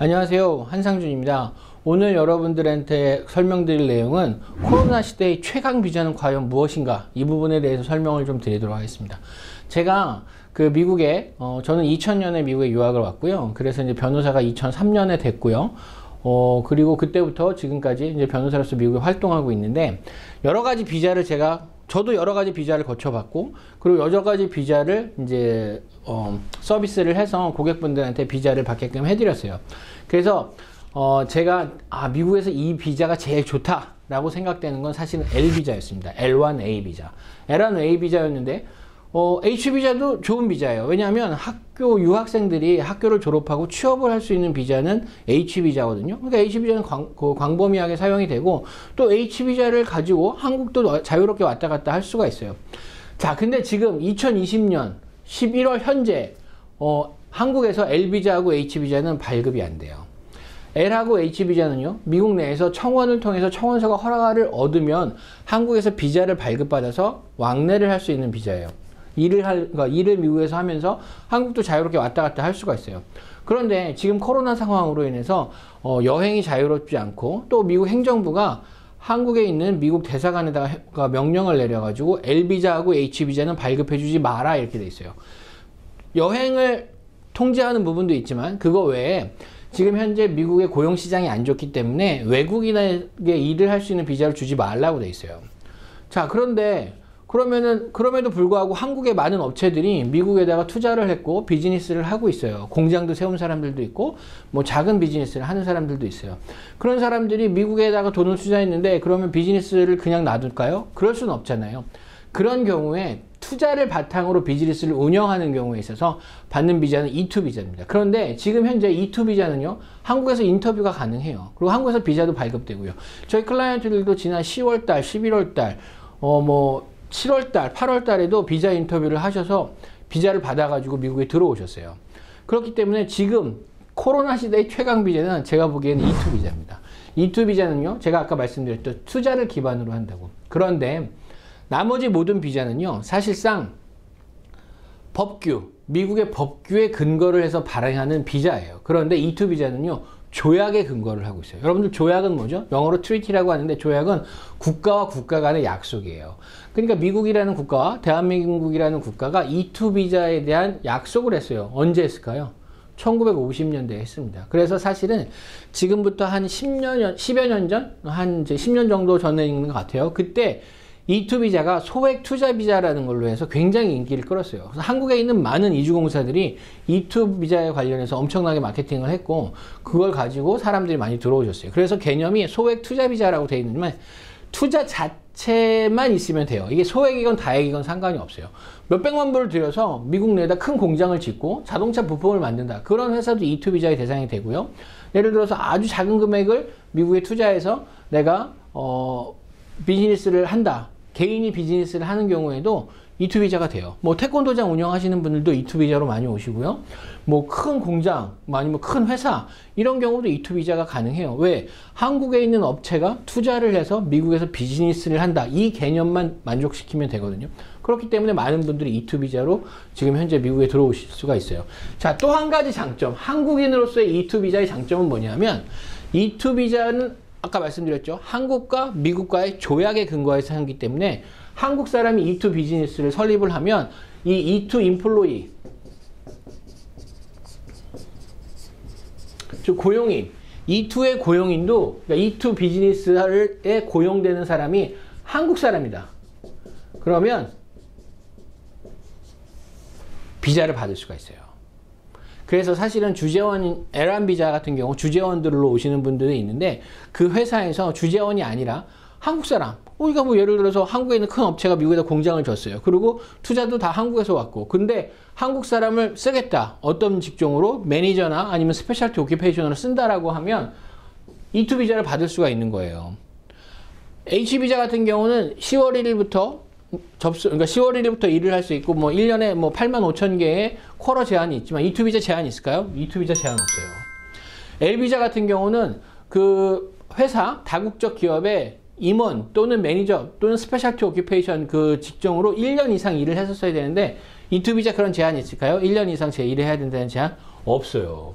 안녕하세요, 한상준입니다. 오늘 여러분들한테 설명드릴 내용은 코로나 시대의 최강 비자는 과연 무엇인가, 이 부분에 대해서 설명을 좀 드리도록 하겠습니다. 제가 미국에 저는 2000년에 미국에 유학을 왔고요. 그래서 이제 변호사가 2003년에 됐고요. 그리고 그때부터 지금까지 이제 변호사로서 미국에 활동하고 있는데, 여러 가지 비자를 저도 여러 가지 비자를 거쳐봤고, 그리고 여러 가지 비자를 이제 서비스를 해서 고객분들한테 비자를 받게끔 해드렸어요. 그래서 제가 미국에서 이 비자가 제일 좋다라고 생각되는 건 사실은 L비자였습니다. L1A 비자. L1A 비자였는데 H비자도 좋은 비자예요. 왜냐하면 유학생들이 학교를 졸업하고 취업을 할 수 있는 비자는 H비자거든요. 그러니까 H비자는 광범위하게 사용이 되고, 또 H비자를 가지고 한국도 자유롭게 왔다 갔다 할 수가 있어요. 자, 근데 지금 2020년 11월 현재 한국에서 L비자하고 H비자는 발급이 안 돼요. L하고 H비자는요, 미국 내에서 청원을 통해서 청원서가 허가를 얻으면 한국에서 비자를 발급받아서 왕래를 할 수 있는 비자예요. 일을 미국에서 하면서 한국도 자유롭게 왔다 갔다 할 수가 있어요. 그런데 지금 코로나 상황으로 인해서 여행이 자유롭지 않고, 또 미국 행정부가 한국에 있는 미국 대사관에다가 명령을 내려가지고 L비자하고 H비자는 발급해주지 마라, 이렇게 돼 있어요. 여행을 통제하는 부분도 있지만, 그거 외에 지금 현재 미국의 고용시장이 안 좋기 때문에 외국인에게 일을 할 수 있는 비자를 주지 말라고 돼 있어요. 자, 그럼에도 불구하고 한국의 많은 업체들이 미국에다가 투자를 했고 비즈니스를 하고 있어요. 공장도 세운 사람들도 있고, 뭐 작은 비즈니스를 하는 사람들도 있어요. 그런 사람들이 미국에다가 돈을 투자했는데, 그러면 비즈니스를 그냥 놔둘까요? 그럴 수는 없잖아요. 그런 경우에 투자를 바탕으로 비즈니스를 운영하는 경우에 있어서 받는 비자는 E2 비자입니다. 그런데 지금 현재 E2 비자는요, 한국에서 인터뷰가 가능해요. 그리고 한국에서 비자도 발급되고요. 저희 클라이언트들도 지난 10월달, 11월달, 7월달, 8월달에도 비자 인터뷰를 하셔서 비자를 받아가지고 미국에 들어오셨어요. 그렇기 때문에 지금 코로나 시대의 최강 비자는 제가 보기에는 E2 비자입니다. E2 비자는요, 제가 아까 말씀드렸던 투자를 기반으로 한다고. 그런데 나머지 모든 비자는요, 사실상 미국의 법규에 근거를 해서 발행하는 비자예요. 그런데 E2 비자는요, 조약에 근거를 하고 있어요. 여러분들, 조약은 뭐죠? 영어로 트리티라고 하는데, 조약은 국가와 국가 간의 약속이에요. 그러니까 미국이라는 국가와 대한민국이라는 국가가 E2 비자에 대한 약속을 했어요. 언제 했을까요? 1950년대에 했습니다. 그래서 사실은 지금부터 한 10여 년 전? 한 이제 10년 정도 전에 있는 것 같아요. 그때 E2 비자가 소액 투자 비자라는 걸로 해서 굉장히 인기를 끌었어요. 그래서 한국에 있는 많은 이주공사들이 E2 비자에 관련해서 엄청나게 마케팅을 했고, 그걸 가지고 사람들이 많이 들어오셨어요. 그래서 개념이 소액 투자 비자라고 되어 있는데, 투자 자체만 있으면 돼요. 이게 소액이건 다액이건 상관이 없어요. 몇백만 불을 들여서 미국 내에다 큰 공장을 짓고 자동차 부품을 만든다, 그런 회사도 E2 비자의 대상이 되고요. 예를 들어서 아주 작은 금액을 미국에 투자해서 내가 비즈니스를 한다, 개인이 비즈니스를 하는 경우에도 E2 비자가 돼요. 뭐 태권도장 운영하시는 분들도 E2 비자로 많이 오시고요. 뭐 큰 공장, 아니면 큰 회사, 이런 경우도 E2 비자가 가능해요. 왜? 한국에 있는 업체가 투자를 해서 미국에서 비즈니스를 한다, 이 개념만 만족시키면 되거든요. 그렇기 때문에 많은 분들이 E2 비자로 지금 현재 미국에 들어오실 수가 있어요. 자, 또 한 가지 장점, 한국인으로서의 E2 비자의 장점은 뭐냐면, E2 비자는 아까 말씀드렸죠. 한국과 미국과의 조약에 근거해서 하기 때문에, 한국 사람이 E2 비즈니스를 설립을 하면 이 E2 인플로이, 즉 고용인, E2의 고용인도, 그러니까 E2 비즈니스에 고용되는 사람이 한국 사람이다. 그러면 비자를 받을 수가 있어요. 그래서 사실은 주재원, L1 비자 같은 경우 주재원들로 오시는 분들이 있는데, 그 회사에서 주재원이 아니라 한국 사람, 우리가 뭐 예를 들어서 한국에 있는 큰 업체가 미국에다 공장을 줬어요. 그리고 투자도 다 한국에서 왔고, 근데 한국 사람을 쓰겠다, 어떤 직종으로 매니저나 아니면 스페셜티 오큐페이션으로 쓴다라고 하면 E2 비자를 받을 수가 있는 거예요. H 비자 같은 경우는 10월 1일부터 그러니까 10월 1일부터 일을 할 수 있고, 뭐 1년에 뭐 8만 5천 개의 쿼터 제한이 있지만, E2 비자 제한이 있을까요? E2 비자 제한 없어요. L 비자 같은 경우는 그 회사, 다국적 기업의 임원 또는 매니저 또는 스페셜티 오큐페이션 그 직종으로 1년 이상 일을 했었어야 되는데, E2 비자 그런 제한이 있을까요? 1년 이상 제 일을 해야 된다는 제한 없어요.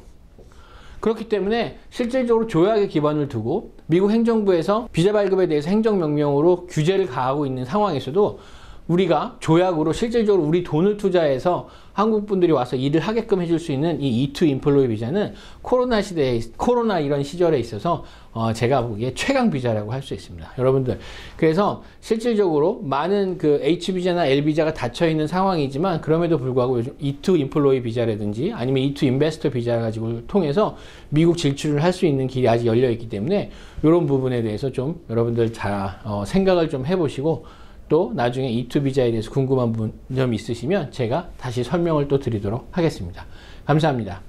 그렇기 때문에 실질적으로 조약에 기반을 두고 미국 행정부에서 비자 발급에 대해서 행정명령으로 규제를 가하고 있는 상황에서도 우리가 조약으로 실질적으로 우리 돈을 투자해서 한국 분들이 와서 일을 하게끔 해줄 수 있는 이 E2 인플로이 비자는 코로나 시대에, 코로나 이런 시절에 있어서 제가 보기에 최강 비자라고 할 수 있습니다. 여러분들. 그래서 실질적으로 많은 그 H 비자나 L 비자가 닫혀 있는 상황이지만 그럼에도 불구하고 요즘 E2 인플로이 비자라든지 아니면 E2 인베스터 비자 가지고 통해서 미국 진출을 할 수 있는 길이 아직 열려 있기 때문에 이런 부분에 대해서 좀 여러분들 잘 생각을 좀 해보시고 또 나중에 E2 비자에 대해서 궁금한 점이 있으시면 제가 다시 설명을 또 드리도록 하겠습니다. 감사합니다.